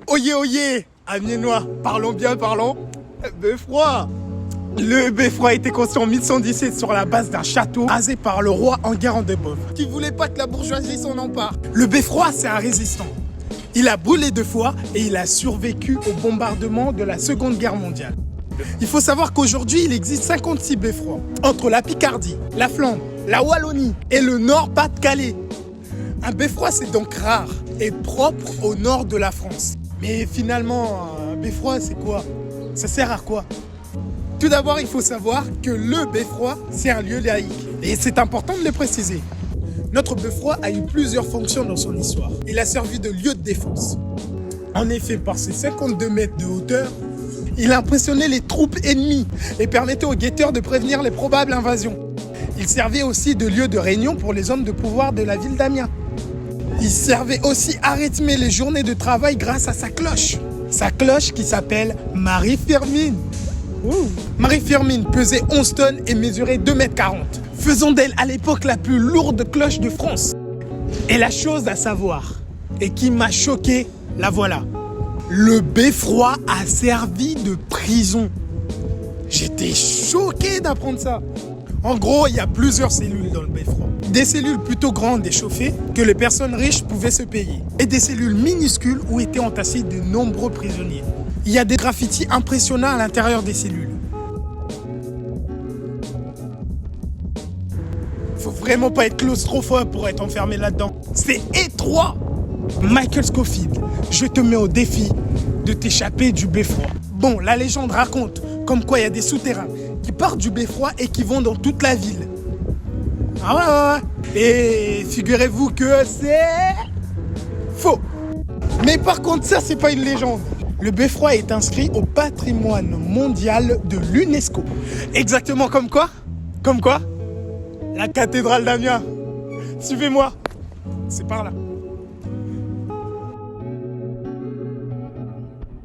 Oyez, oyez, Amiénois, parlons bien, parlons. Beffroi. Le Beffroi a été construit en 1117 sur la base d'un château rasé par le roi Enguerrand de Boves, qui voulait pas que la bourgeoisie s'en empare. Le Beffroi, c'est un résistant. Il a brûlé 2 fois et il a survécu au bombardement de la Seconde Guerre mondiale. Il faut savoir qu'aujourd'hui, il existe 56 beffrois entre la Picardie, la Flandre, la Wallonie et le Nord-Pas-de-Calais. Un beffroi, c'est donc rare et propre au nord de la France. Mais finalement, un beffroi, c'est quoi? Ça sert à quoi? Tout d'abord, il faut savoir que le beffroi, c'est un lieu laïque. Et c'est important de le préciser. Notre beffroi a eu plusieurs fonctions dans son histoire. Il a servi de lieu de défense. En effet, par ses 52 mètres de hauteur, il impressionnait les troupes ennemies et permettait aux guetteurs de prévenir les probables invasions. Il servait aussi de lieu de réunion pour les hommes de pouvoir de la ville d'Amiens. Il servait aussi à rythmer les journées de travail grâce à sa cloche. Sa cloche qui s'appelle Marie-Firmine. Marie-Firmine pesait 11 tonnes et mesurait 2,40 m, faisant d'elle à l'époque la plus lourde cloche de France. Et la chose à savoir, et qui m'a choqué, la voilà. Le beffroi a servi de prison. J'étais choqué d'apprendre ça. En gros, il y a plusieurs cellules dans le beffroi. Des cellules plutôt grandes et chauffées que les personnes riches pouvaient se payer. Et des cellules minuscules où étaient entassés de nombreux prisonniers. Il y a des graffitis impressionnants à l'intérieur des cellules. Faut vraiment pas être claustrophobe pour être enfermé là-dedans. C'est étroit. Michael Scofield, je te mets au défi de t'échapper du beffroi. Bon, la légende raconte comme quoi il y a des souterrains qui partent du beffroi et qui vont dans toute la ville. Ah ouais. Et figurez-vous que c'est faux. Mais par contre, ça, c'est pas une légende. Le beffroi est inscrit au patrimoine mondial de l'UNESCO. Exactement comme quoi? Comme quoi? La cathédrale d'Amiens. Suivez-moi. C'est par là.